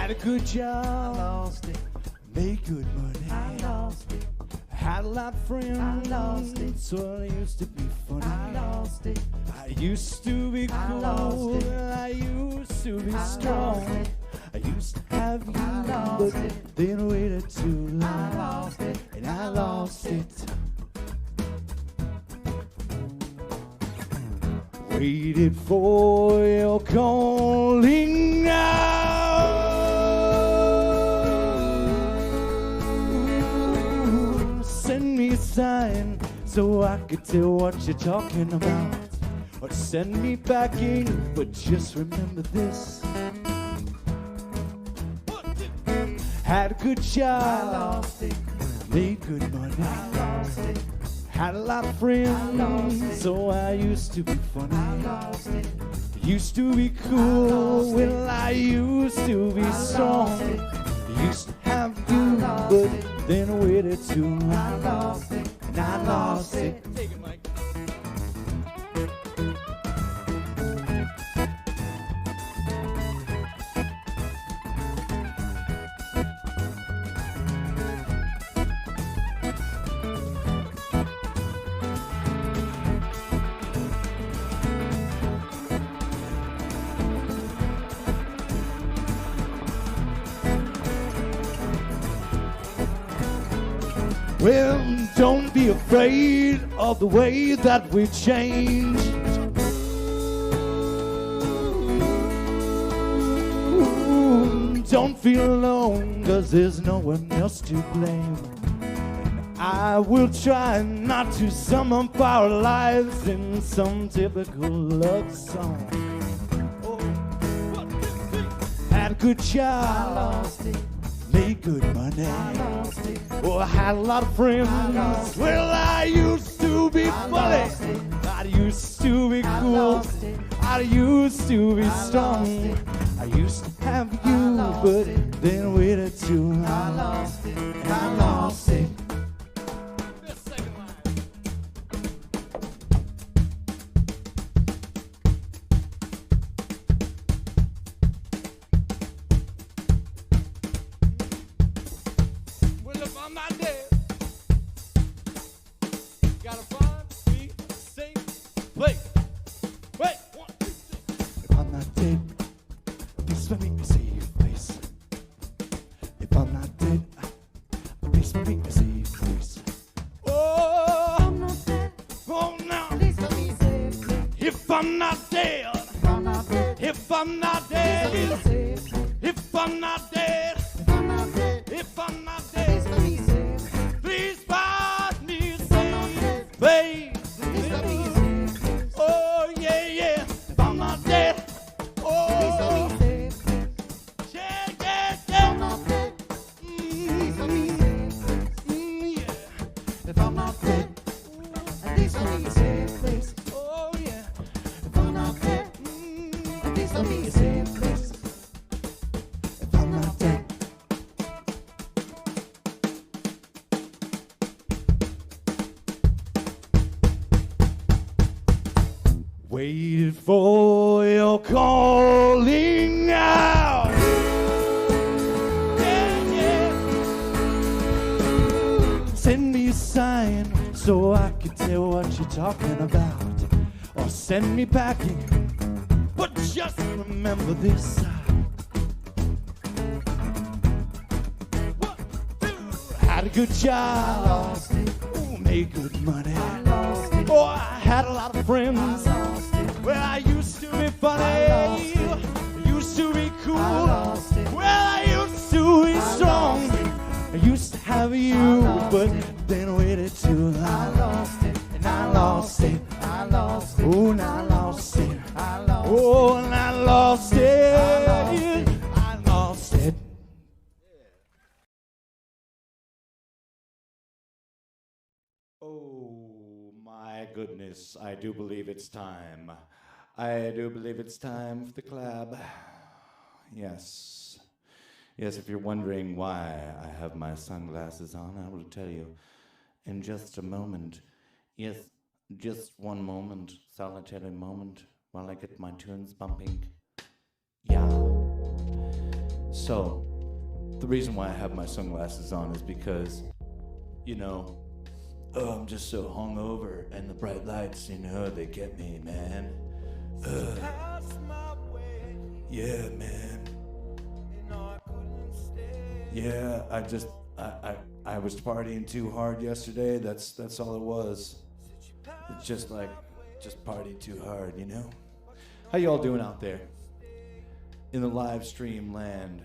Had a good job, I lost it. made good money. I lost it. Had a lot of friends, I lost it. so I used to be funny. I lost it. I used to be I cool, lost it. I used to be I strong. lost it. I used to have you, I lost but it. then waited too long. I lost it. And I lost it. Waited for your calling now. Send me a sign so I could tell what you're talking about. Or send me back in, but just remember this. Had a good job, I lost it. made good money. I lost it. Had a lot of I lost friends, it. so I used to be funny. I lost it. Used to be I cool, lost it. well I used to be I strong. lost it. Used to have you, lost but it. then waited too long. I lost it. And I lost it. Take it, Mike. Well, don't be afraid of the way that we changed. Ooh, don't feel alone, 'cause there's no one else to blame. And I will try not to sum up our lives in some typical love song. Oh, 1, 2, 3. Had a good I job, lost it. made good money. I lost it. Oh, I had a lot of friends. lost it. Well, I used to be I funny. lost it. I used to be I cool. lost it. I used to be I strong. lost it. I used to have you, lost but it. then waited too long. I lost it. And I lost it. This second line. Well, if I'm not dead, gotta find me a safe place. Wait, 1, 2, 3. If I'm not dead, please let me a safe place. If I'm not dead, please let me a safe place. Oh, I'm not dead. oh no. Please let me save me. If I'm not dead, I'm not dead. if I'm not Let me dead, save me. if I'm not dead, I'm not dead. if I'm not Please dead, let me save me. please find me a safe place. Please let me save me. Oh yeah, yeah. If I'm not dead, Please let oh me save me. yeah, yeah, I'm yeah. not dead. Please let me Mm, save me. yeah. If I'm not dead, please let me save me. Oh yeah. If I'm not dead, Mm, please let me save me. if I'm not dead. Waited for your calling out. Yeah, yeah. Send me a sign so I can tell what you're talking about. Or send me packing. But just remember this. 1, 2. Had a good job. Lost it. Ooh, made good money. I lost it. Oh, I had a lot of friends. I lost it. Well, I used to be funny. I lost it. Used to be cool. I lost it. Well, I used to be I strong. lost it. I used to have you, lost but it. then waited too long. I lost it. And I lost it. I lost it. Oh, and I lost it. I lost it. Oh, and I lost it. I lost it. I lost it. Oh my goodness, I do believe it's time. I do believe it's time for the Clab. Yes. Yes, if you're wondering why I have my sunglasses on, I will tell you in just a moment. Yes, just one moment, solitary moment, while I get my tunes bumping. Yeah. So, the reason why I have my sunglasses on is because, I'm just so hungover, and the bright lights, they get me, man. Yeah, man. Yeah, I was partying too hard yesterday. That's all it was. It's just partying too hard, How y'all doing out there? In the live stream land.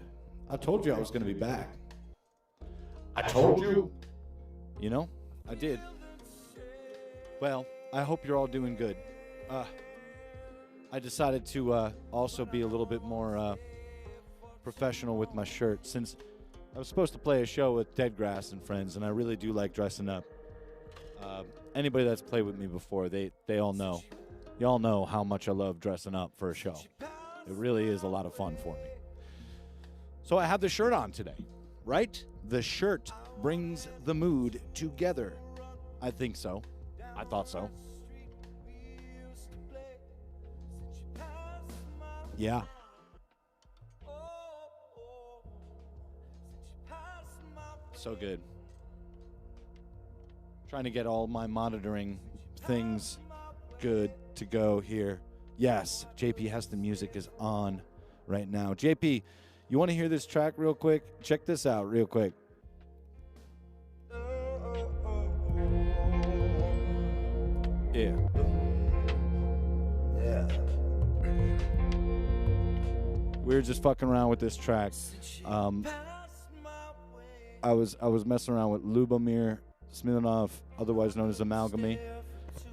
I told you I was going to be back. I told you. I did. Well, I hope you're all doing good. I decided to also be a little bit more professional with my shirt, since I was supposed to play a show with Dead Grass and friends, and I really do like dressing up. Anybody that's played with me before, they all know. Y'all know how much I love dressing up for a show. It really is a lot of fun for me. So I have the shirt on today, right? The shirt brings the mood together. I think so. I thought so. Yeah. So good. Trying to get all my monitoring things good to go here. Yes, JP Heston music is on right now. JP, you want to hear this track real quick? Check this out real quick. Yeah. We were just fucking around with this track. I was messing around with Lubomir Smilanov, otherwise known as Amalgamy,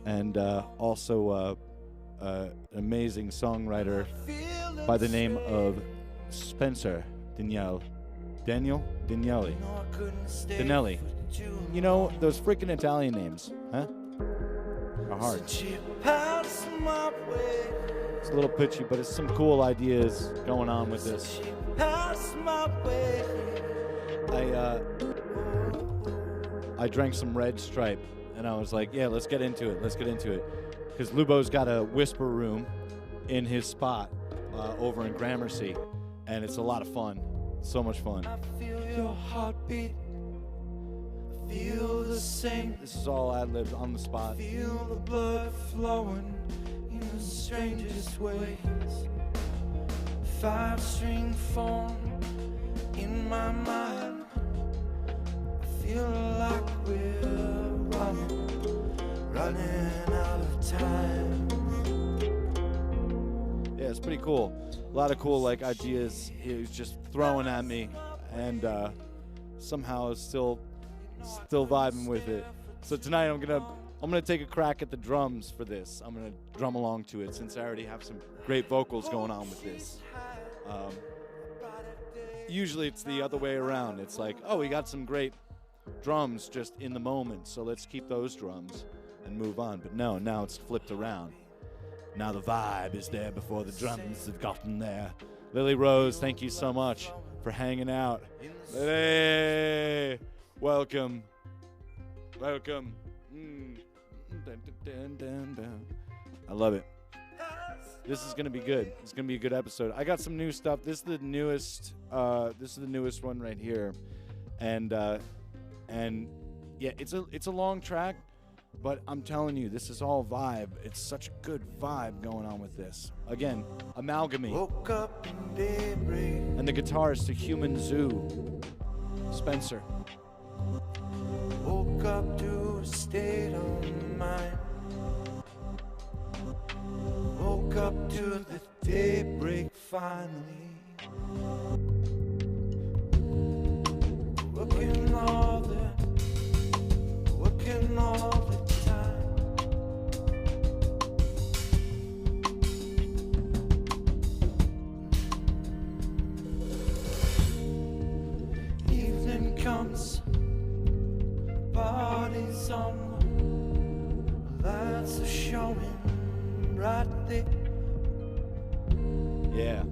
and also an amazing songwriter by the name of Spencer Danielli. Those freaking Italian names, huh? Are hard. It's a little pitchy, but it's some cool ideas going on with this. I drank some Red Stripe, and I was like, yeah, let's get into it. Because Lubo's got a whisper room in his spot over in Gramercy, and it's a lot of fun. So much fun. I feel your heartbeat. Feel the same. This is all ad-libs on the spot. Feel the blood flowing in the strangest ways. 5-string phone in my mind. I feel like we're running out of time. Yeah, it's pretty cool. A lot of cool ideas he was just throwing at me, and somehow still vibing with it. So tonight I'm gonna take a crack at the drums for this. I'm gonna drum along to it, since I already have some great vocals going on with this. Usually it's the other way around. It's like, oh, we got some great drums just in the moment, so let's keep those drums and move on. But no, now it's flipped around. Now the vibe is there before the drums have gotten there. Lily Rose, thank you so much for hanging out. Hey, welcome. I love it. This is gonna be good. It's gonna be a good episode. I got some new stuff. This is the newest. This is the newest one right here, and yeah, it's a long track, but I'm telling you, this is all vibe. It's such a good vibe going on with this. Again, Amalgamy. Woke up in daybreak. And the guitarist to Human Zoo, Spencer. Woke up to a state of mind. Woke up to the daybreak finally. Working all the time. Evening comes, party's on, lights are showing brightly. Yeah.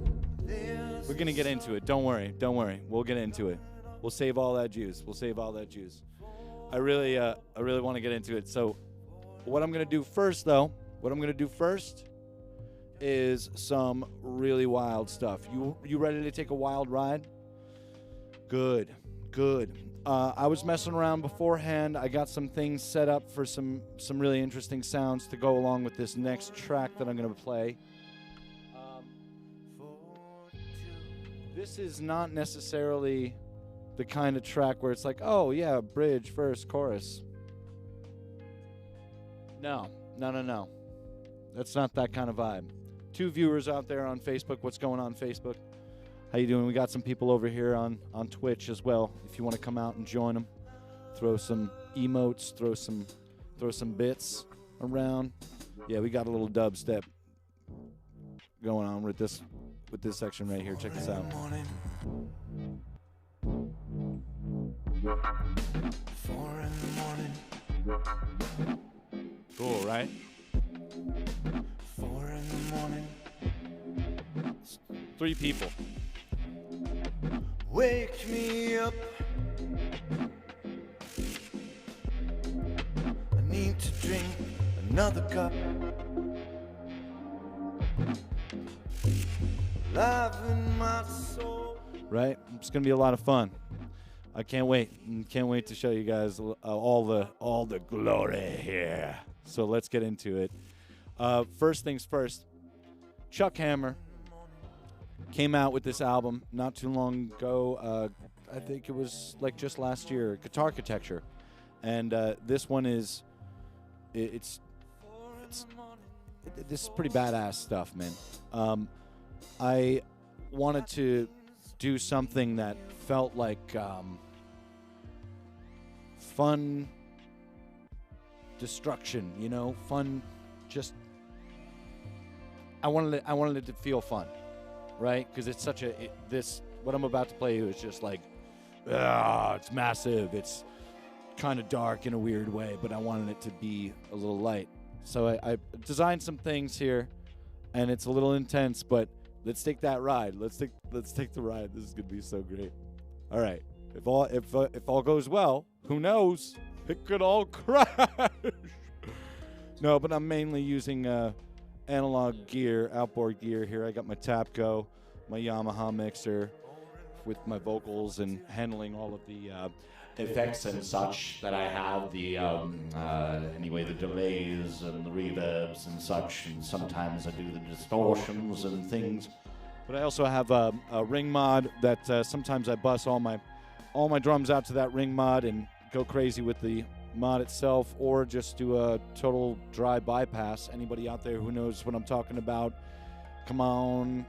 We're gonna get into it. Don't worry. We'll get into it. We'll save all that juice. I really want to get into it. So what I'm going to do first is some really wild stuff. You ready to take a wild ride? Good, good. I was messing around beforehand. I got some things set up for some really interesting sounds to go along with this next track that I'm going to play. This is not necessarily the kind of track where it's like, oh yeah, bridge, verse, chorus. No. That's not that kind of vibe. 2 viewers out there on Facebook. What's going on, Facebook? How you doing? We got some people over here on Twitch as well. If you want to come out and join them, throw some emotes, throw some bits around. Yeah, we got a little dubstep going on with this section right here. Check this out. 4 in the morning. Cool, right? 4 in the morning. 3 people. Wake me up. I need to drink another cup. Life in my soul. Right? It's gonna be a lot of fun. I can't wait. Can't wait to show you guys all the glory here. So let's get into it. First things first. Chuck Hammer came out with this album not too long ago. I think it was like just last year. Guitar Architecture, and this one is this is pretty badass stuff, man. I wanted to do something that felt like fun destruction, you know, fun. Just I wanted it to feel fun, right? Because it's such this what I'm about to play you is just like, it's massive. It's kind of dark in a weird way, but I wanted it to be a little light. So I designed some things here, and it's a little intense, but let's take that ride. Let's take the ride. This is gonna be so great. All right. If all goes well, who knows? It could all crash. No, but I'm mainly using analog gear, outboard gear here. I got my Tapco, my Yamaha mixer with my vocals and handling all of the effects and such that I have, the the delays and the reverbs and such, and sometimes I do the distortions and things. But I also have a ring mod that sometimes I bust all my drums out to that ring mod and go crazy with the mod itself, or just do a total dry bypass. Anybody out there who knows what I'm talking about, come on,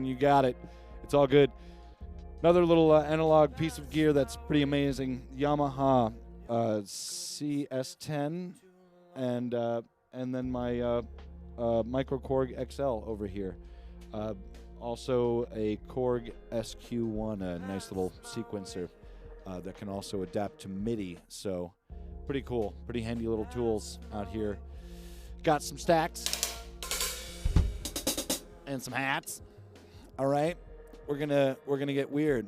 you got it. It's all good. Another little analog piece of gear that's pretty amazing, Yamaha CS10, and then my Micro Korg XL over here. Also a Korg SQ1, a nice little sequencer that can also adapt to MIDI. So pretty cool, pretty handy little tools out here. Got some stacks and some hats. All right. We're gonna get weird.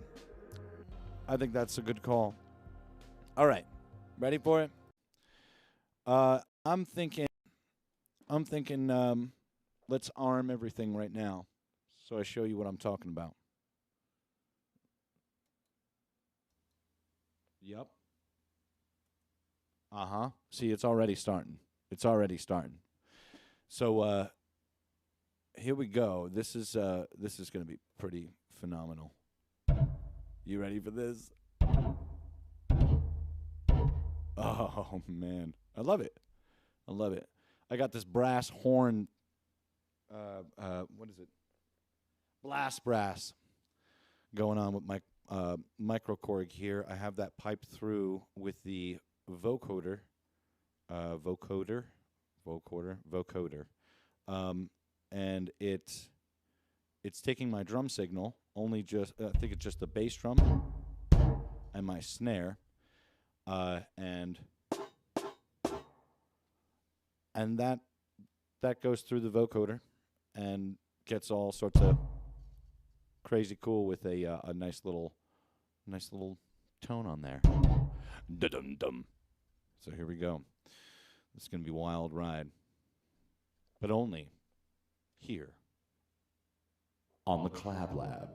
I think that's a good call. All right, ready for it? I'm thinking. Let's arm everything right now, so I show you what I'm talking about. Yep. See, it's already starting. So here we go. This is gonna be pretty phenomenal. You ready for this? Oh man, I love it. I got this brass horn. What is it? Blast brass going on with my Micro Korg here. I have that piped through with the vocoder. And it's taking my drum signal, only just I think it's just the bass drum and my snare, and that goes through the vocoder and gets all sorts of crazy cool with a nice little tone on there. Dum-dum. So here we go. This is gonna be a wild ride, but only here on the Clablab.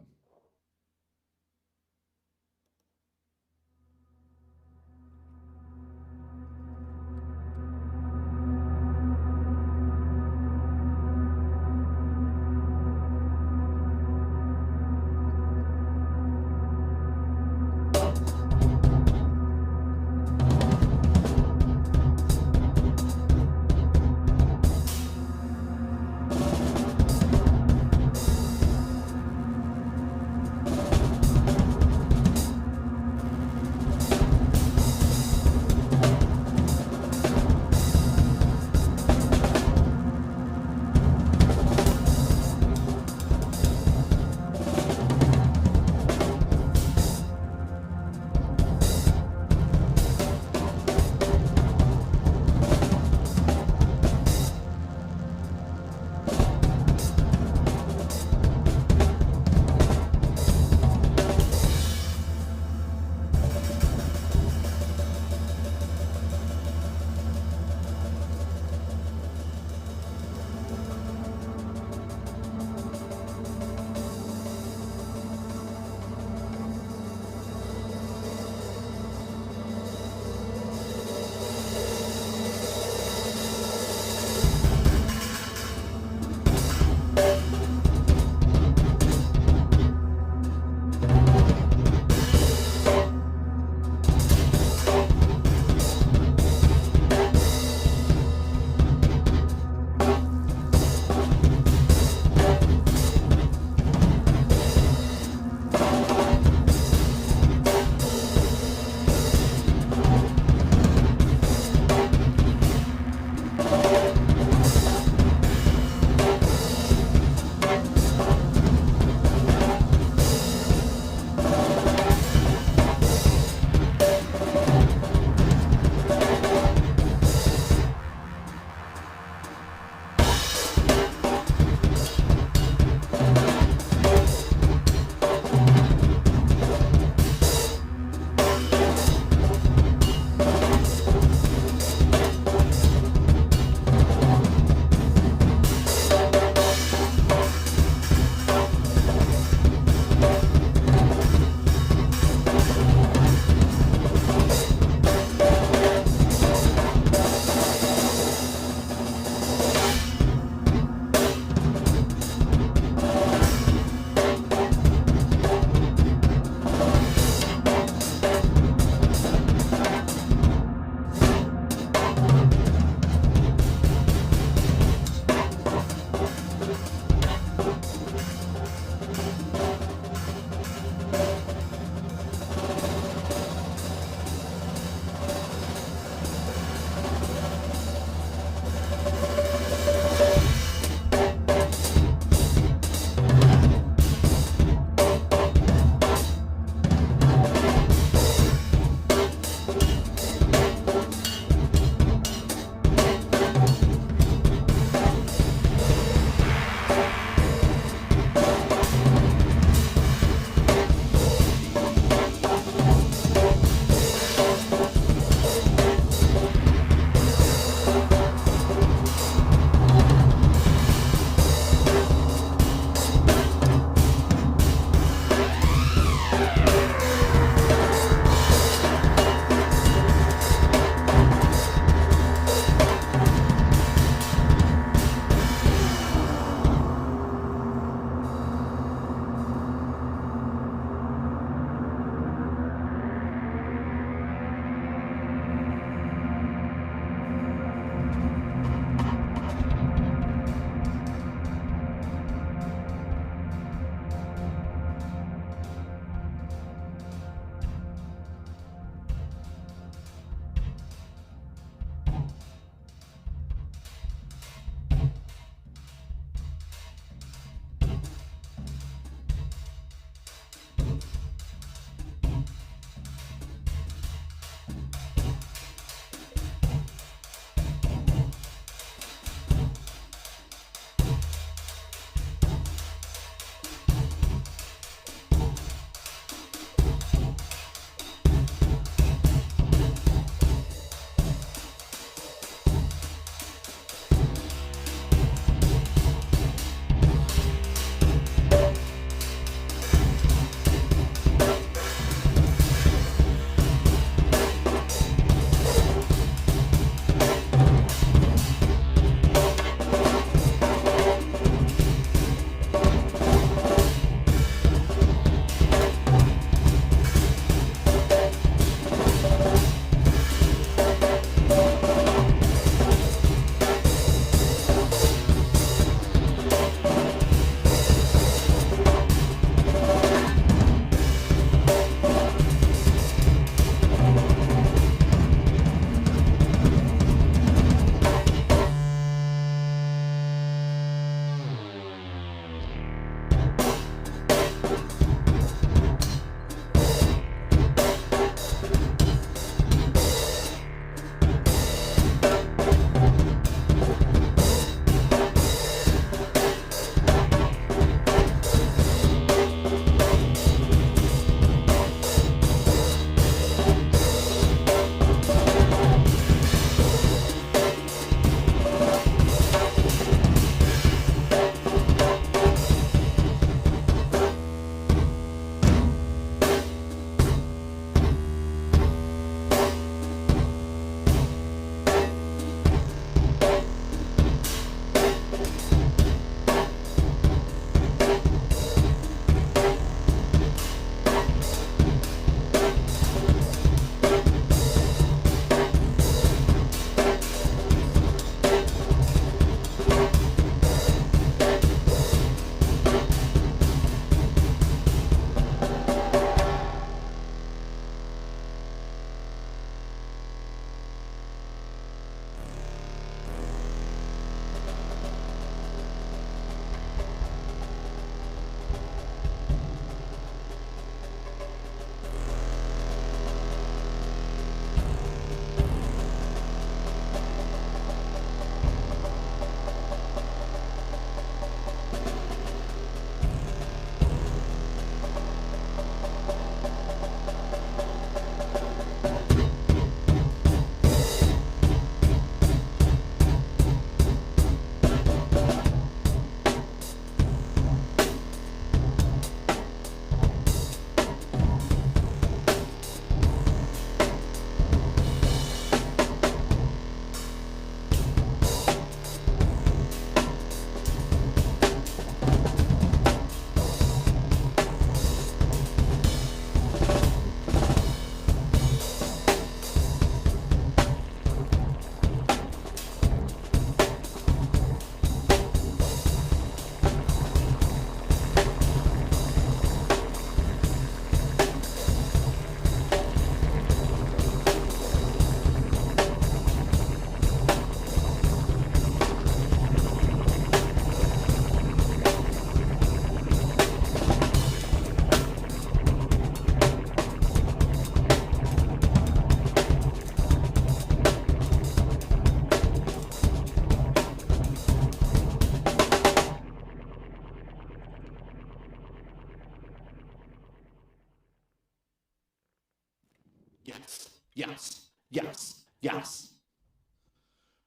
Yes, yes, yes, yes.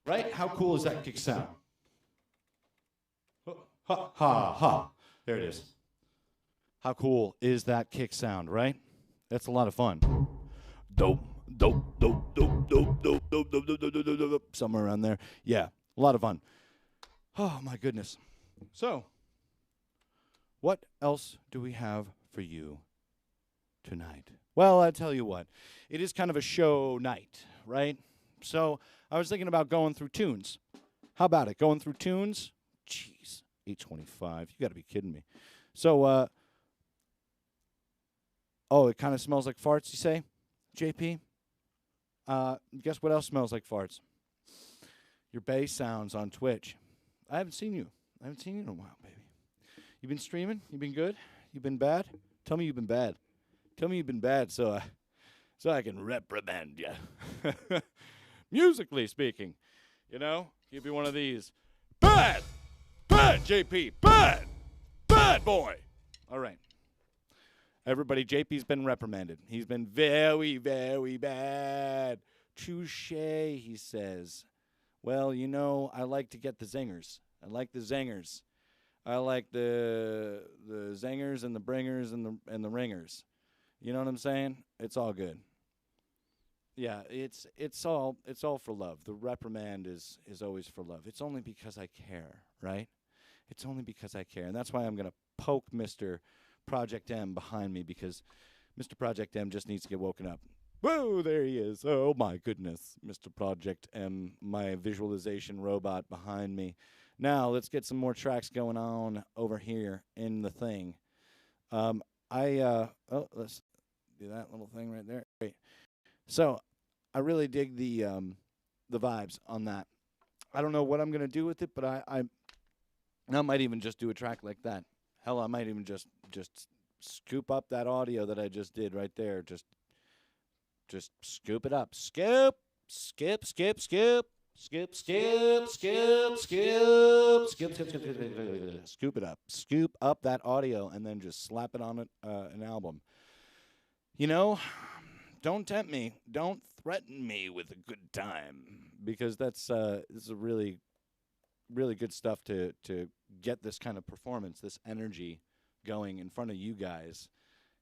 Right? How cool is that kick sound? Ha, ha, ha. There it is. How cool is that kick sound, right? That's a lot of fun. Dope, dope, dope, dope, dope, dope, dope, dope, dope, dope, dope, dope, dope, somewhere around there. Yeah, a lot of fun. Oh, my goodness. So, what else do we have for you tonight? Well, I tell you what, it is kind of a show night, right? So, I was thinking about going through tunes. How about it? Going through tunes? Jeez, 8:25. You got to be kidding me. So, oh, it kind of smells like farts, you say, JP? Guess what else smells like farts? Your bass sounds on Twitch. I haven't seen you. I haven't seen you in a while, baby. You been streaming? You been good? You been bad? Tell me you've been bad. Tell me you've been bad so I can reprimand you. Musically speaking, you know, give you one of these. Bad! Bad, JP! Bad! Bad boy! All right. Everybody, JP's been reprimanded. He's been very, very bad. Touche, he says. Well, you know, I like to get the zingers. I like the zingers. I like the zingers and the bringers and the ringers. You know what I'm saying? It's all good. Yeah, it's all for love. The reprimand is always for love. It's only because I care, right? It's only because I care. And that's why I'm going to poke Mr. Project M behind me, because Mr. Project M just needs to get woken up. Whoa, there he is. Oh, my goodness. Mr. Project M, my visualization robot behind me. Now, let's get some more tracks going on over here in the thing. Let's do that little thing right there. Great. So, I really dig the vibes on that. I don't know what I'm going to do with it, but I might even just do a track like that. Hell, I might even just scoop up that audio that I just did right there. Just scoop it up. Skip, skip, skip, skip, skip, skip, skip, skip, skip, skip, scoop it up. Scoop up that audio and then just slap it on an album. You know, don't tempt me. Don't threaten me with a good time, because this is a really, really good stuff to get this kind of performance, this energy going in front of you guys.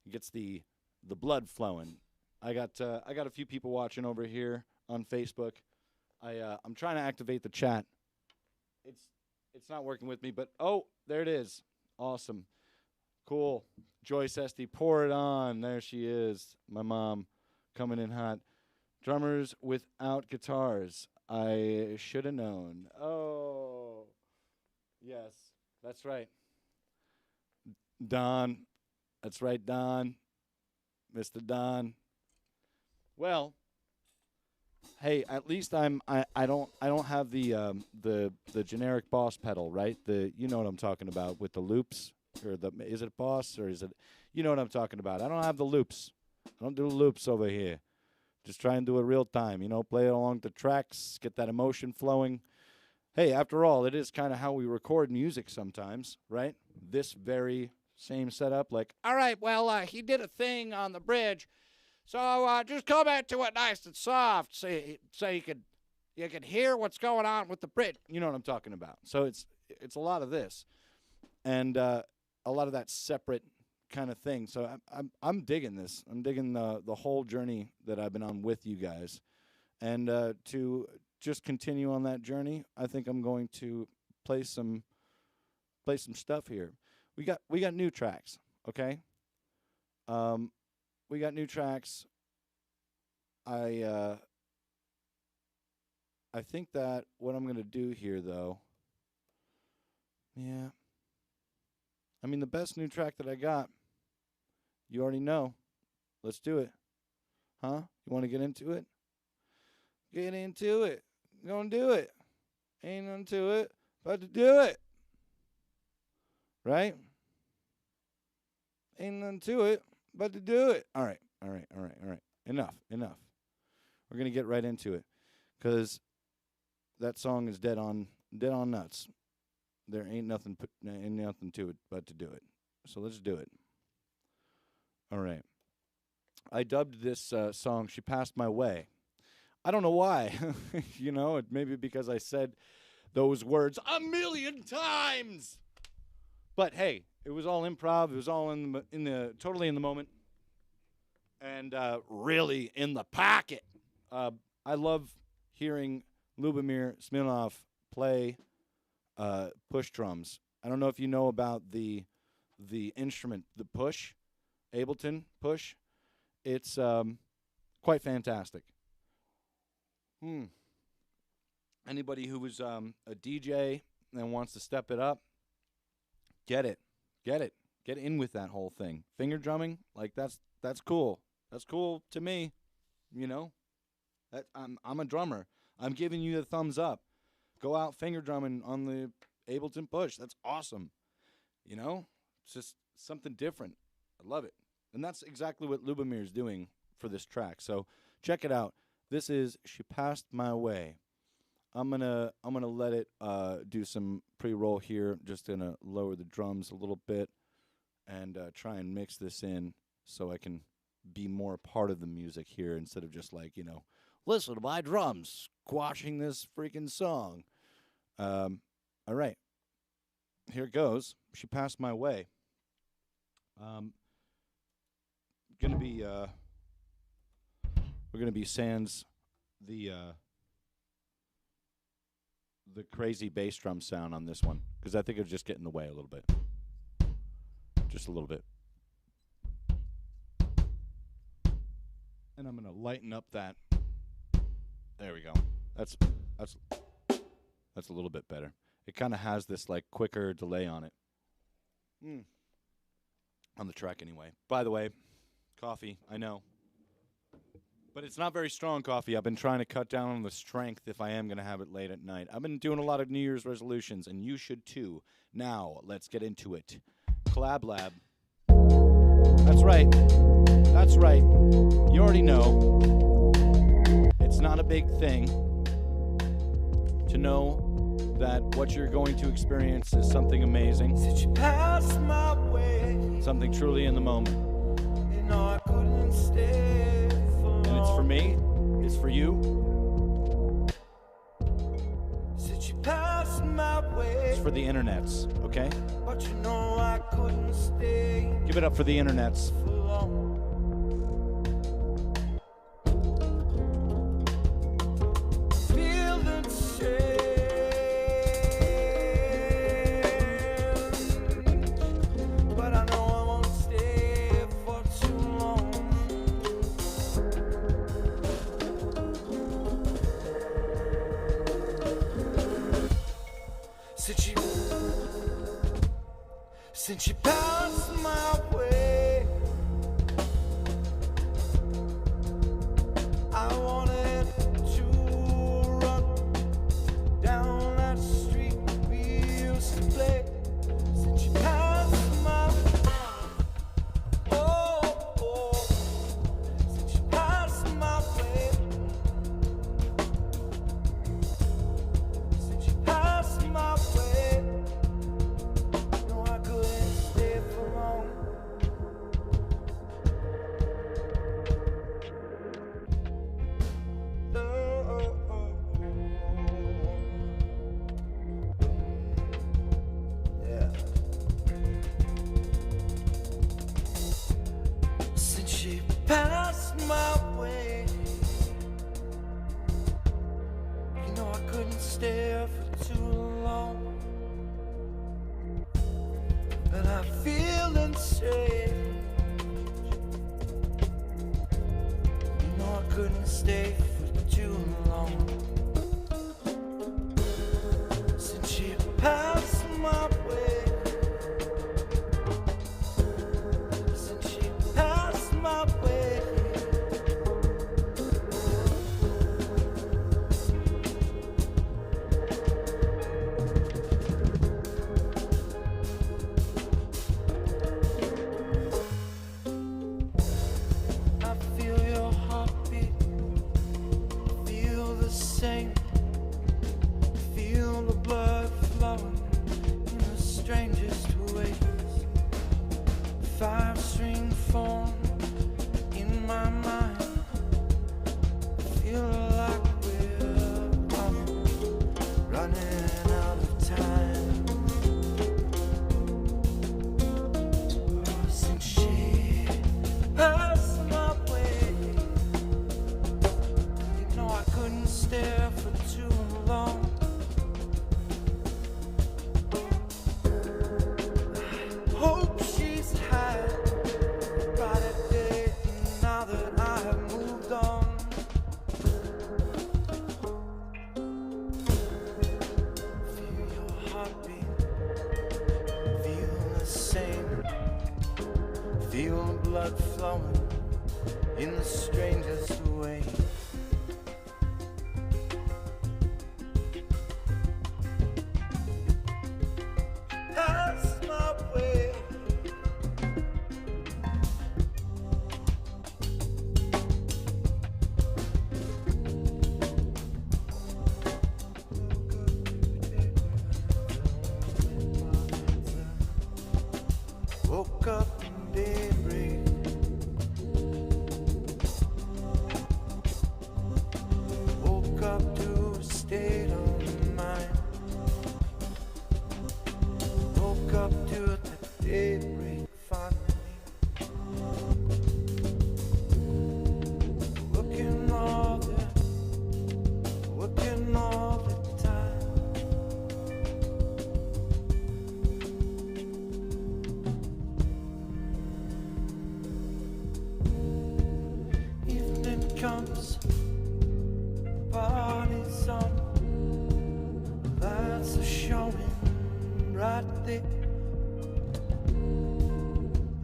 It gets the blood flowing. I got a few people watching over here on Facebook. I'm trying to activate the chat. It's not working with me, but oh, there it is. Awesome. Cool. Joyce Esty, pour it on. There she is. My mom coming in hot. Drummers without guitars. I should have known. Oh, yes, that's right. Don. That's right, Don. Mr. Don. Well, hey, at least I don't have the generic Boss pedal, right? You know what I'm talking about with the loops, or is it Boss, or is it, you know what I'm talking about? I don't have the loops. I don't do loops over here. Just try and do it real time, you know, play it along the tracks, get that emotion flowing. Hey, after all, it is kind of how we record music sometimes, right? This very same setup, like, all right, well, he did a thing on the bridge, so just come back to it nice and soft, so you can hear what's going on with the bridge. You know what I'm talking about. So it's a lot of this, and a lot of that separate kind of thing. So I'm digging this. I'm digging the whole journey that I've been on with you guys, and to just continue on that journey, I think I'm going to play some stuff here. We got new tracks, okay? We got new tracks. I think that what I'm gonna do here, though, yeah. I mean, the best new track that I got, you already know. Let's do it, huh? You want to get into it? Get into it. Gonna do it. Ain't nothing to it but to do it. Right? Ain't nothing to it but to do it. All right. Enough. We're going to get right into it, because that song is dead on nuts. There ain't nothing to it but to do it. So let's do it. All right. I dubbed this song "She Passed My Way." I don't know why. You know, maybe because I said those words a million times. But hey, it was all improv. It was all in the totally in the moment, and really in the pocket. I love hearing Lubomir Smirnov play push drums. I don't know if you know about the instrument, the push, Ableton push. It's quite fantastic. Anybody who was a DJ and wants to step it up, get it. Get in with that whole thing. Finger drumming, like that's cool. That's cool to me, you know. I'm a drummer. I'm giving you the thumbs up. Go out finger drumming on the Ableton push. That's awesome. You know, it's just something different. I love it. And that's exactly what Lubomir's doing for this track. So check it out. This is "She Passed My Way." I'm gonna let it do some pre-roll here. Just gonna lower the drums a little bit and try and mix this in so I can be more a part of the music here instead of just like, you know, listen to my drums squashing this freaking song. All right, here it goes. "She Passed My Way." We're gonna be sans the crazy bass drum sound on this one because I think it'll just get in the way a little bit, just a little bit. And I'm gonna lighten up that. There we go. That's a little bit better. It kind of has this like quicker delay on it. On the track anyway. By the way, coffee, I know. But it's not very strong coffee. I've been trying to cut down on the strength if I am going to have it late at night. I've been doing a lot of New Year's resolutions, and you should too. Now, let's get into it. Clablab. That's right. That's right. You already know. It's not a big thing to know that what you're going to experience is something amazing. Something truly in the moment. And it's for me, it's for you. It's for the internets, okay? Give it up for the internets. Since you passed my way, I wanted to run down that street we used to play. Since you passed my since you passed my way, since you passed my way. Passed my way, you know I couldn't stay for too long, and I feel unsafe. You know I couldn't stay for too long. Since you passed my way, since you passed my way. Feel the blood flowing Feel the blood flowing in the strangest way. That's my way. Woke up in daybreak. Woke up to a state of mind. Woke up to the daybreak finally. Working all the time. Evening comes, party's on. That's a showing right there.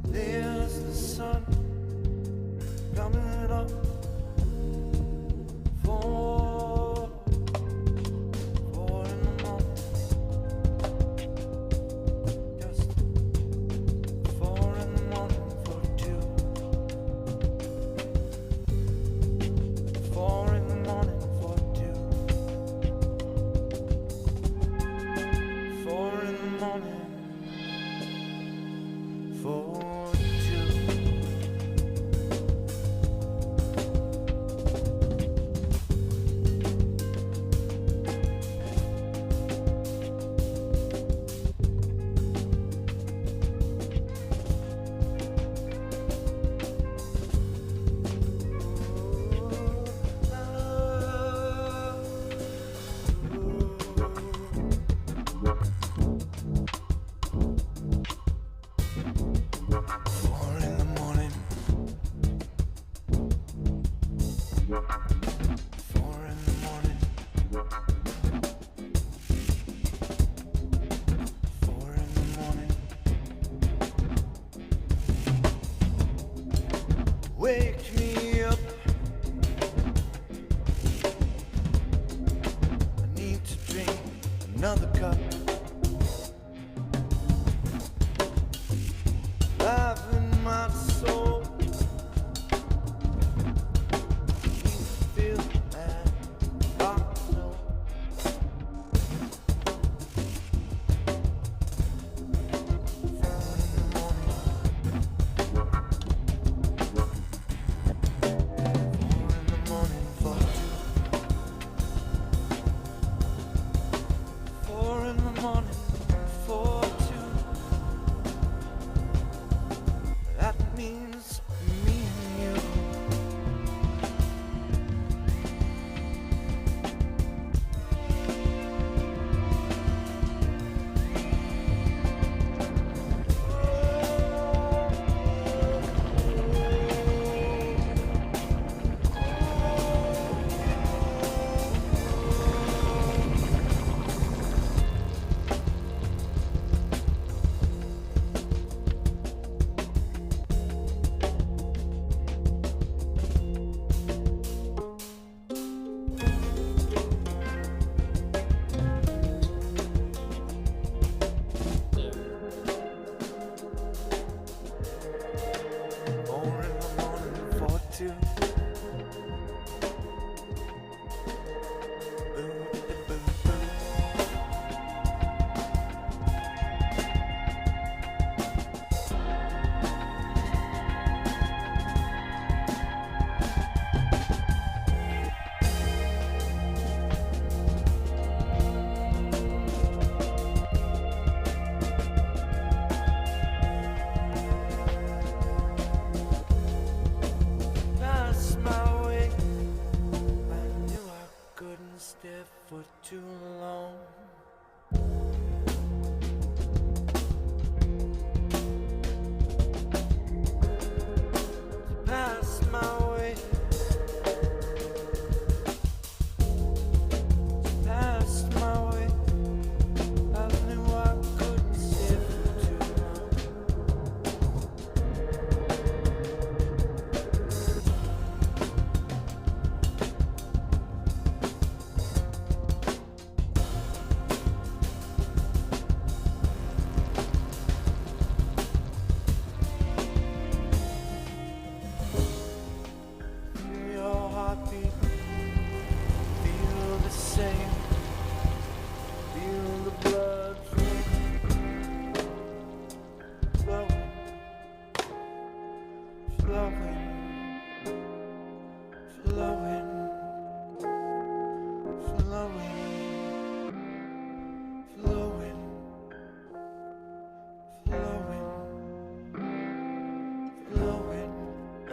There's the sun coming up. Four in the morning. Just 4 in the morning for 2. 4 in the morning for 2. 4 in the morning for 2. Wake me up. I need to drink another cup. Life in my soul. Feel and I know.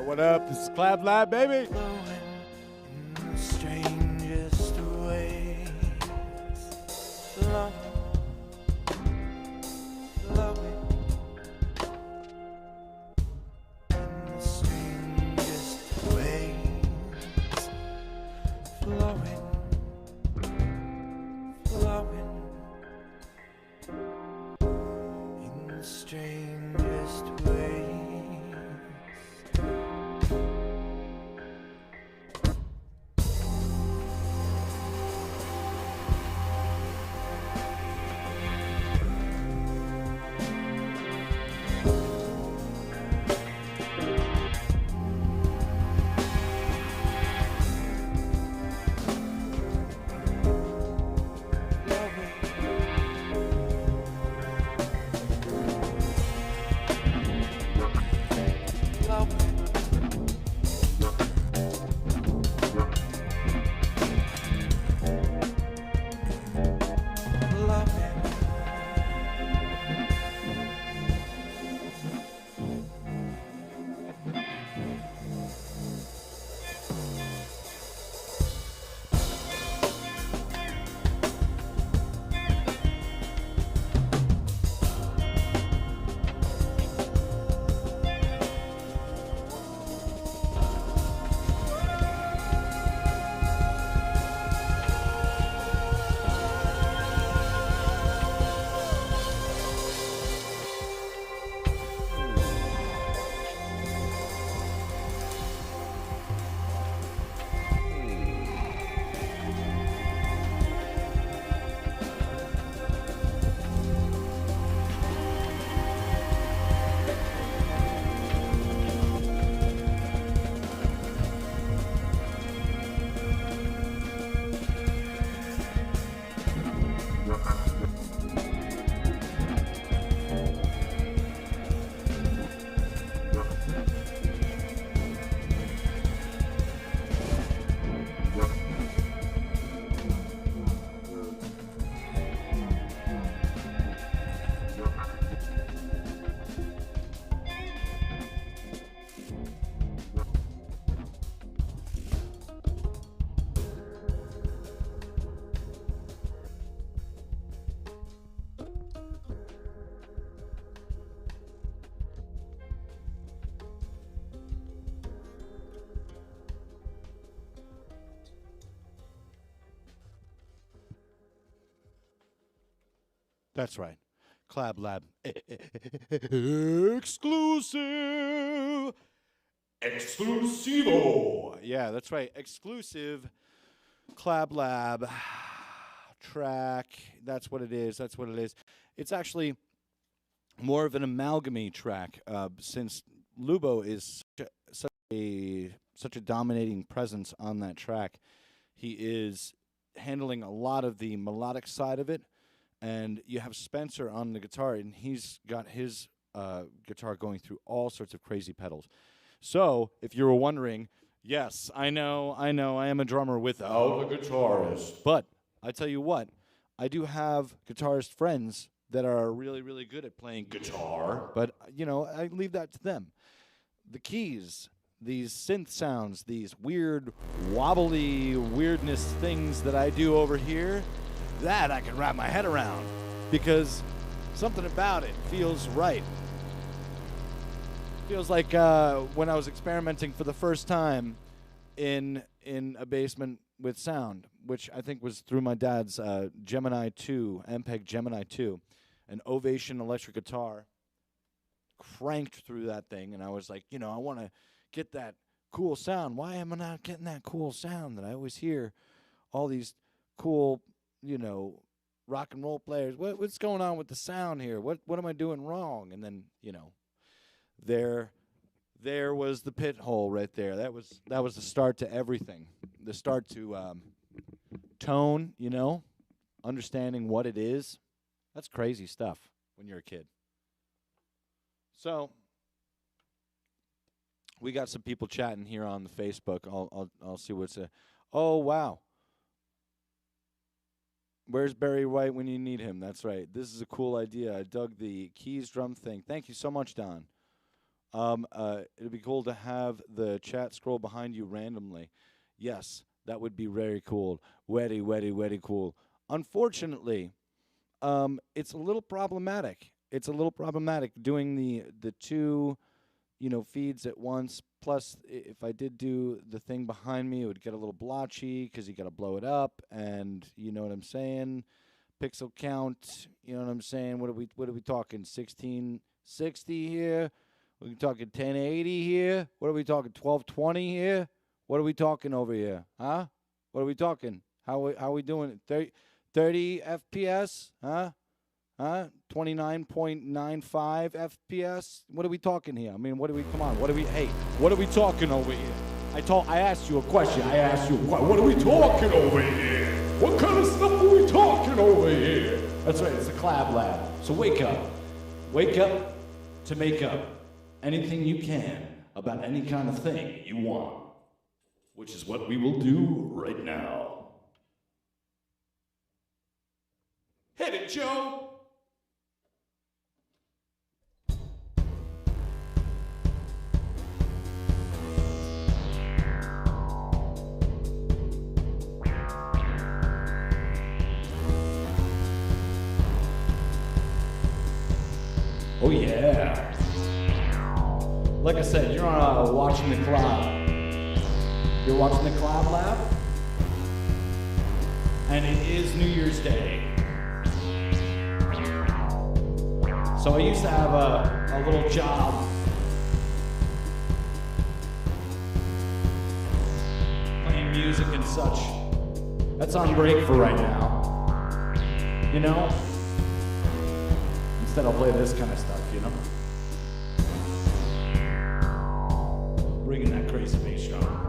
What up? This is Clablab, baby. Flowing in the strangest ways. Flowing, flowing in the strangest ways. Flowing, flowing in the strangest ways. That's right. Clablab exclusive. Exclusivo. Yeah, that's right. Exclusive Clablab track. That's what it is. That's what it is. It's actually more of an amalgamy track since Lubo is such a dominating presence on that track. He is handling a lot of the melodic side of it, and you have Spencer on the guitar, and he's got his guitar going through all sorts of crazy pedals. So, if you were wondering, yes, I know, I am a drummer without a guitarist. But I tell you what, I do have guitarist friends that are really, really good at playing guitar, but, I leave that to them. The keys, these synth sounds, these weird, wobbly weirdness things that I do over here, that I can wrap my head around because something about it feels right. Feels like when I was experimenting for the first time in a basement with sound, which I think was through my dad's Gemini 2, MPEG Gemini 2, an Ovation electric guitar, cranked through that thing, and I was like, I want to get that cool sound. Why am I not getting that cool sound that I always hear all these cool, rock and roll players? What's going on with the sound here? What am I doing wrong? And then, there was the pit hole right there. That was the start to everything. The start to tone, understanding what it is. That's crazy stuff when you're a kid. So we got some people chatting here on the Facebook. I'll see what's oh wow. Where's Barry White when you need him? That's right. This is a cool idea. I dug the keys drum thing. Thank you so much, Don. It'd be cool to have the chat scroll behind you randomly. Yes, that would be very cool. Very cool. Unfortunately, it's a little problematic. It's a little problematic doing the two, feeds at once. Plus, if I did do the thing behind me, it would get a little blotchy because you got to blow it up, and you know what I'm saying. Pixel count, you know what I'm saying. What are we talking? 1660 here. We're talking 1080 here. What are we talking? 1220 here. What are we talking over here? Huh? What are we talking? How we doing? 30 FPS? Huh? 29.95 FPS? What are we talking here? I mean, what are we talking over here? I asked you a question. What are we talking over here? What kind of stuff are we talking over here? That's right, it's the Clablab. So wake up. Wake up to make up anything you can about any kind of thing you want, which is what we will do right now. Hit it, Joe! Oh yeah. Like I said, you're watching the Clab. You're watching the Clablab, and it is New Year's Day. So I used to have a little job playing music and such. That's on break for right now. You know? Instead I'll play this kind of stuff, you know? Bringing that crazy bass drum.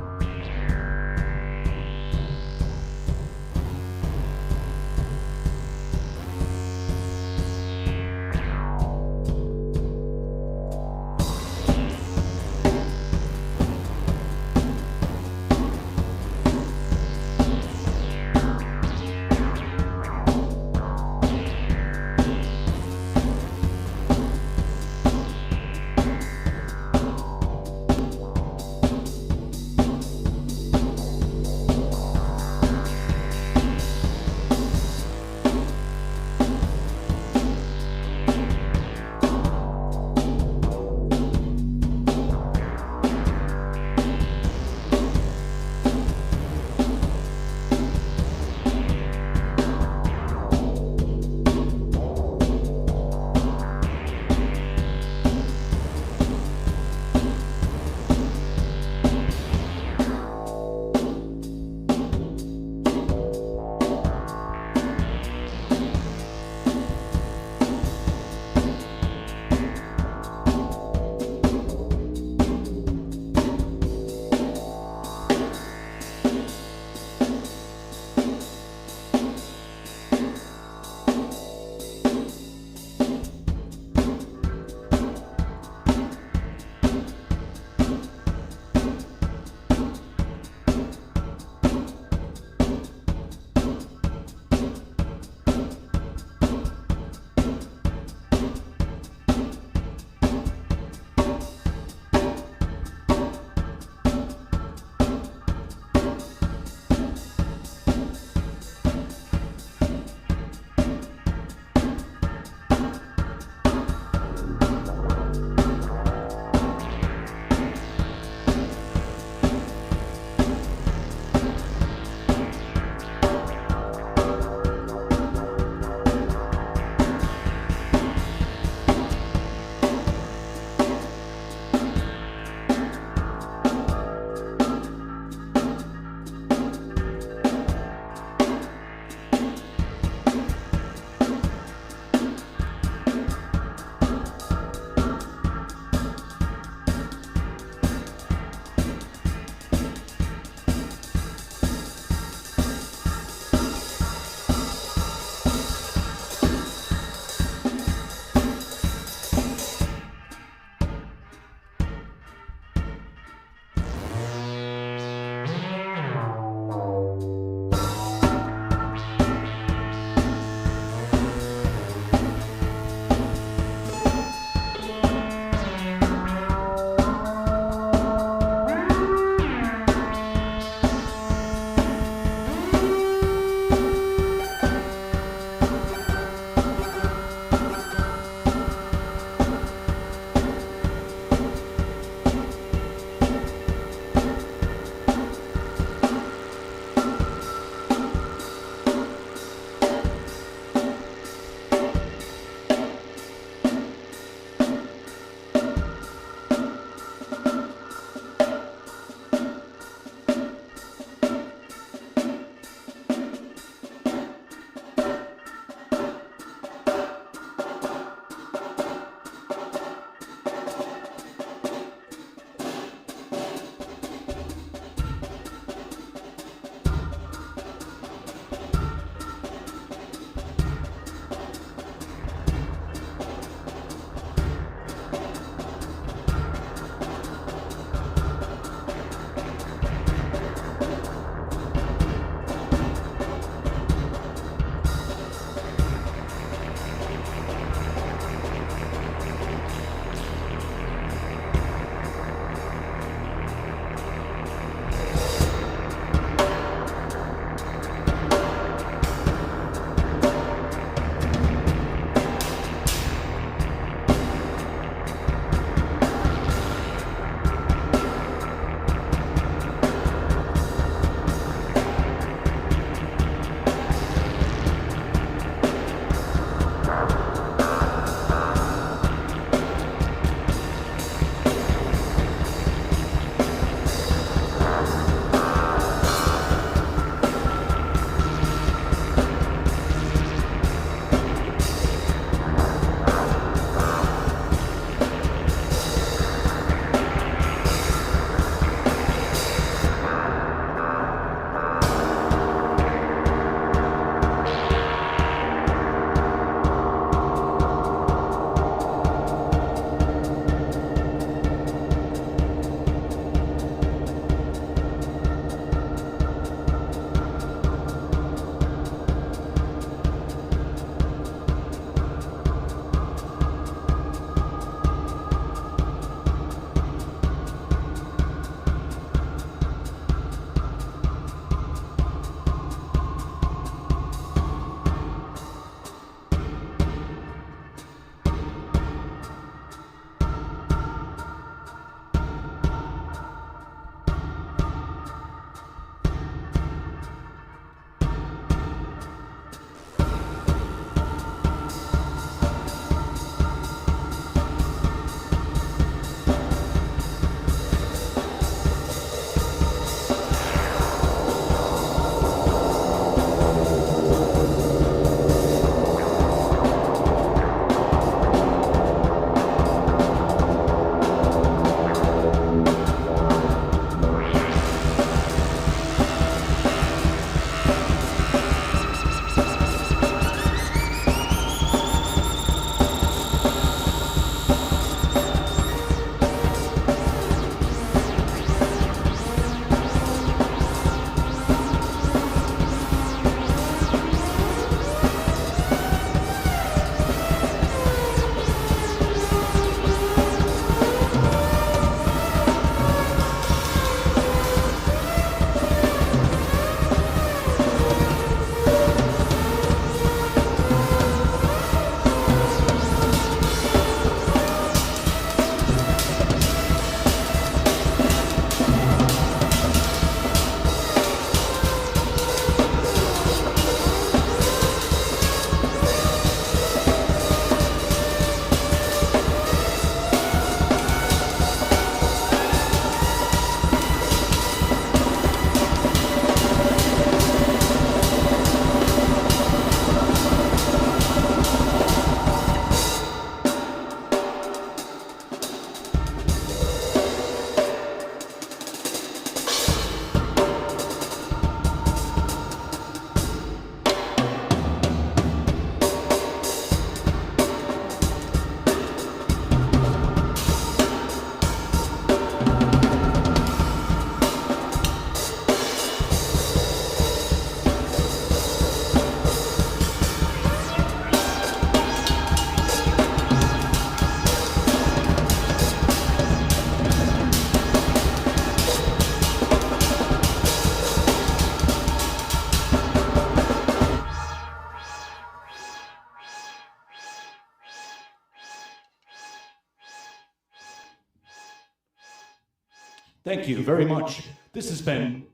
Thank you very much. This has been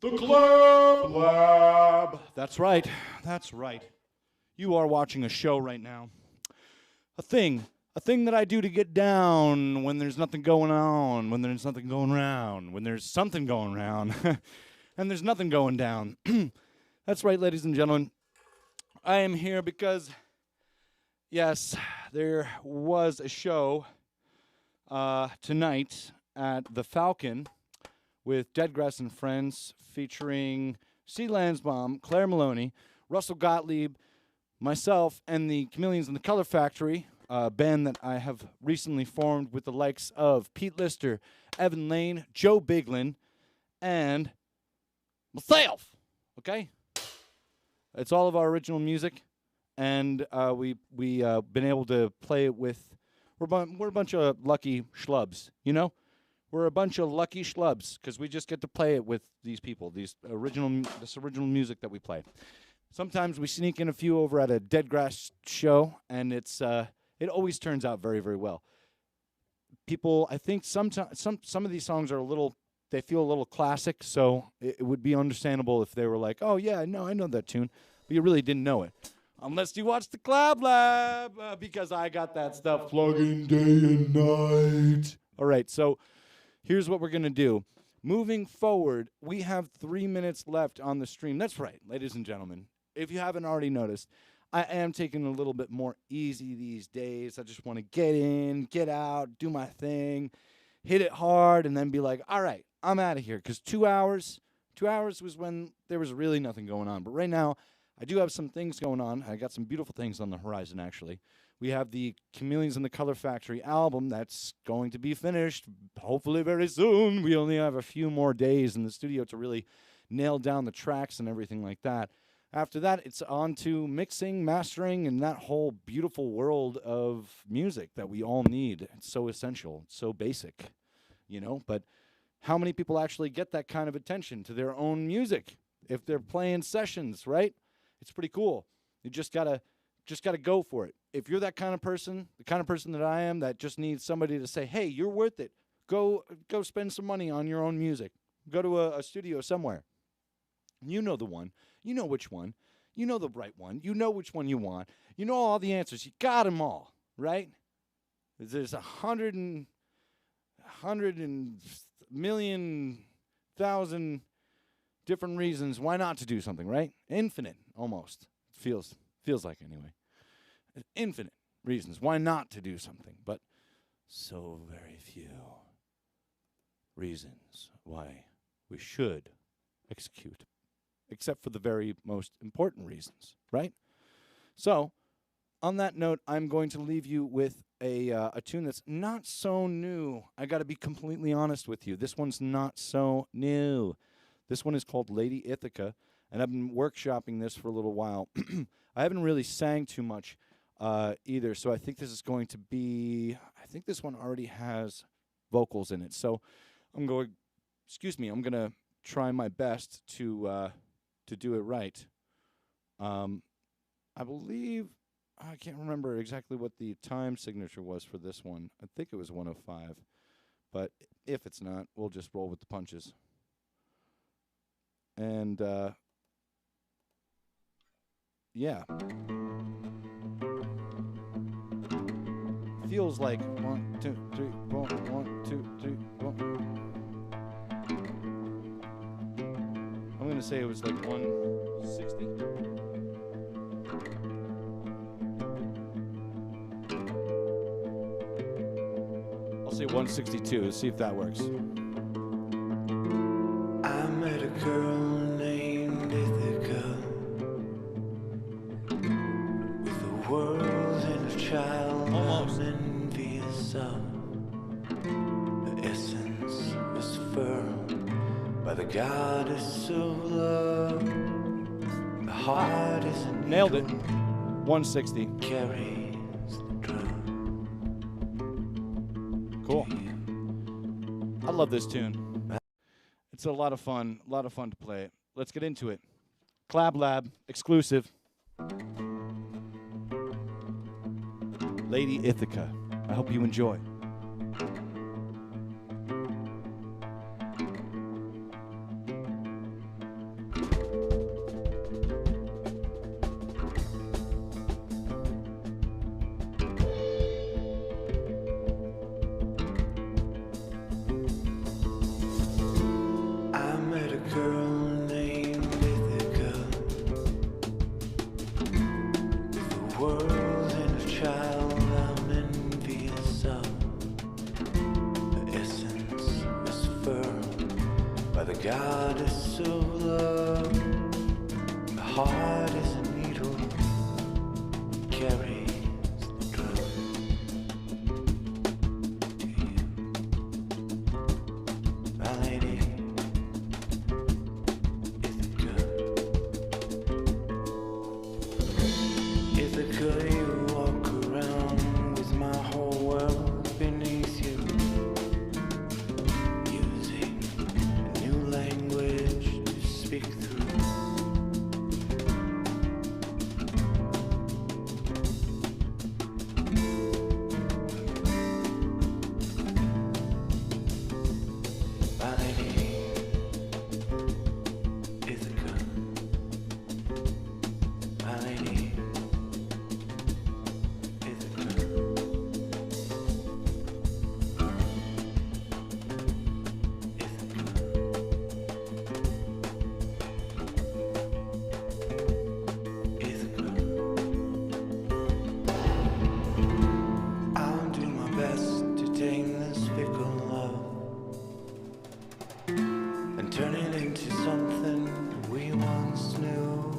the Clablab. That's right. That's right. You are watching a show right now. A thing that I do to get down when there's nothing going on, when there's nothing going around, when there's something going around, and there's nothing going down. That's right, ladies and gentlemen. I am here because, yes, there was a show tonight at the Falcon with Deadgrass and Friends featuring C. Lansbaum, Claire Maloney, Russell Gottlieb, myself, and the Chameleons in the Color Factory, a band that I have recently formed with the likes of Pete Lister, Evan Lane, Joe Biglin, and myself. Okay? It's all of our original music, and we been able to play it with. We're a bunch of lucky schlubs, you know. We're a bunch of lucky schlubs because we just get to play it with these people, this original music that we play. Sometimes we sneak in a few over at a Deadgrass show, and it always turns out very, very well. People, I think some of these songs are they feel a little classic, so it would be understandable if they were like, oh yeah, no, I know that tune, but you really didn't know it. Unless you watch the Clablab, because I got that stuff plugging day and night. All right, so here's what we're going to do. Moving forward, we have 3 minutes left on the stream. That's right, ladies and gentlemen. If you haven't already noticed, I am taking a little bit more easy these days. I just want to get in, get out, do my thing, hit it hard, and then be like, all right, I'm out of here. Because 2 hours was when there was really nothing going on. But right now, I do have some things going on. I got some beautiful things on the horizon, actually. We have the Chameleons in the Color Factory album that's going to be finished, hopefully very soon. We only have a few more days in the studio to really nail down the tracks and everything like that. After that, it's on to mixing, mastering, and that whole beautiful world of music that we all need. It's so essential. It's so basic, you know? But how many people actually get that kind of attention to their own music if they're playing sessions, right? It's pretty cool. You just gotta go for it. If you're that kind of person, the kind of person that I am, that just needs somebody to say, hey, you're worth it. Go spend some money on your own music. Go to a studio somewhere. You know the one. You know which one. You know the right one. You know which one you want. You know all the answers. You got them all, right? There's 100 million thousand different reasons why not to do something, right? Infinite, almost. Feels like anyway. Infinite reasons why not to do something, but so very few reasons why we should execute, except for the very most important reasons, right? So, on that note, I'm going to leave you with a tune that's not so new. I got to be completely honest with you. This one's not so new. This one is called Lady Ithaca, and I've been workshopping this for a little while. I haven't really sang too much either, so I think this is going to be, I think this one already has vocals in it. So I'm going to try my best to do it right. I believe, I can't remember exactly what the time signature was for this one. I think it was 105, but if it's not, we'll just roll with the punches. And, yeah. Feels like 1, 2, 3, 4, 1, 2, 3, 4. I'm going to say it was like 160. I'll say 162. See if that works. I met a girl named Ithaca, with the world and a child Almost. envious of. The essence was furled by the goddess of love. The heart is an Nailed it. eagle, 160. carries the drum. Cool. I love this tune. It's a lot of fun to play it. Let's get into it. Clablab exclusive. Lady Ithaca. I hope you enjoy. by the goddess of love. The heart is a needle, carries the drug to you, my lady. Is it good? Is it good you walk around with my whole world beneath you, using a new language to speak through? My lady, is it good? My lady, is it good? Is it good? Is it good? I'll do my best to tame this fickle love and turn it into something we once knew,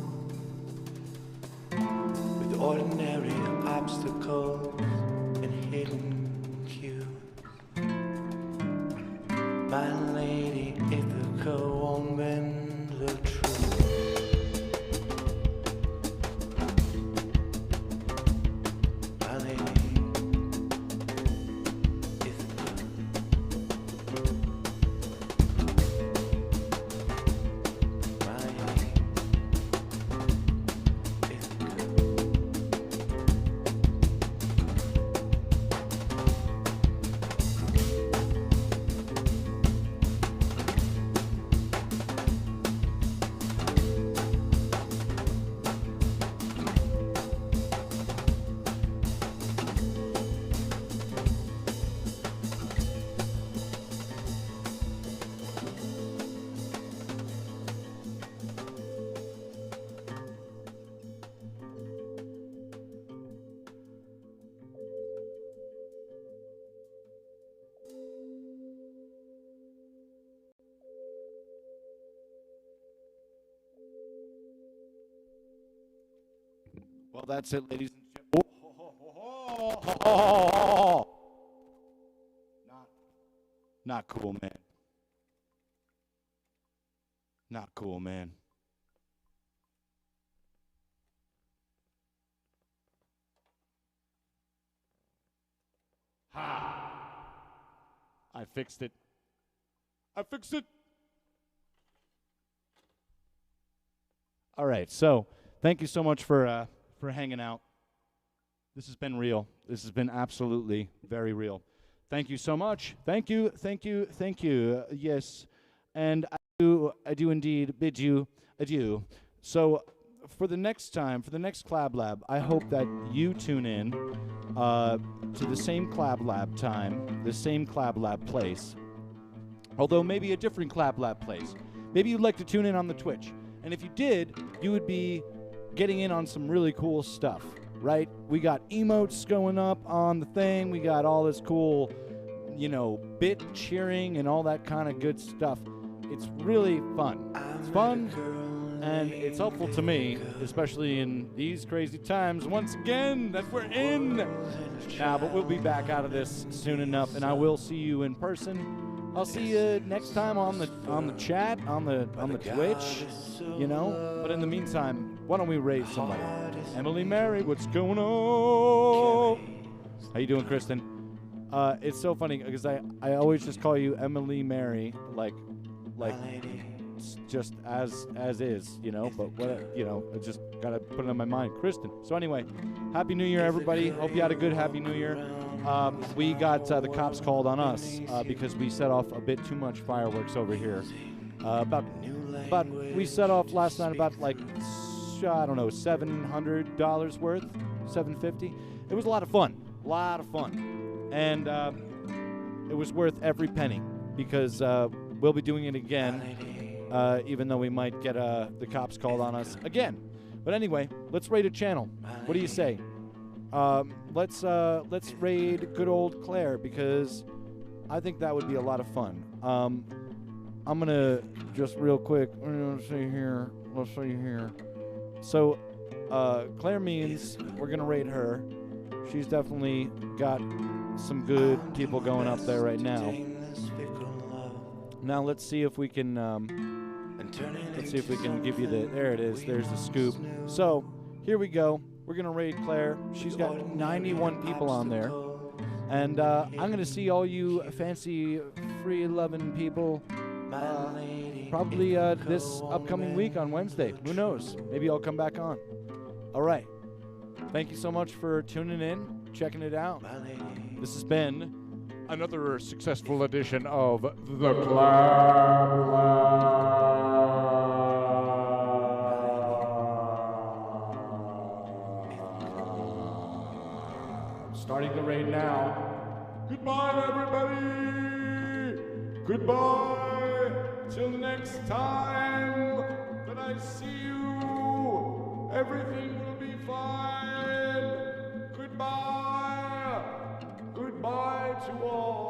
with ordinary obstacles and hidden cues. My lady Ithaca won't bend the truth. My lady, is it good? My lady, is it good? Well, that's it, ladies and gentlemen. Not cool, man. Not cool, man. Ha! I fixed it. I fixed it. All right, so thank you so much for hanging out. This has been real. This has been absolutely very real. Thank you so much. Thank you, thank you, thank you. Yes, and I do indeed bid you adieu. So for the next time, for the next Clablab, I hope that you tune in to the same Clablab time, the same Clablab place, although maybe a different Clablab place. Maybe you'd like to tune in on the Twitch. And if you did, you would be getting in on some really cool stuff, right? We got emotes going up on the thing. We got all this cool, bit cheering and all that kind of good stuff. It's really fun. It's fun, and it's helpful to me, especially in these crazy times, once again, that we're in. But we'll be back out of this soon enough, and I will see you in person. I'll see you next time on the chat, on the Twitch, But in the meantime, why don't we raise somebody? Emily Mary, what's going on? How you doing, Kristen? It's so funny because I always just call you Emily Mary, like just as is, But what I just gotta put it in my mind, Kristen. So anyway, Happy New Year, everybody. Hope you had a good Happy New Year. We got the cops called on us because we set off a bit too much fireworks over here. We set off last night about $700 worth, $750. It was a lot of fun, and it was worth every penny because we'll be doing it again, even though we might get the cops called on us again. But anyway, let's raid a channel. What do you say? Let's raid good old Claire because I think that would be a lot of fun. I'm gonna just real quick. Let's see here. So, Claire Means, we're gonna rate her. She's definitely got some good people going up there right now. Now let's see if we can. Let's see if we can give you the. There it is. There's the scoop. So here we go. We're gonna rate Claire. She's got 91 people on there, and I'm gonna see all you fancy free-loving people. Probably this upcoming week on Wednesday. Who knows? Maybe I'll come back on. All right. Thank you so much for tuning in, checking it out. This has been Another successful edition of the Clablab. Starting the raid now. Goodbye, everybody. Goodbye. Till next time that I see you, everything will be fine. Goodbye. Goodbye to all.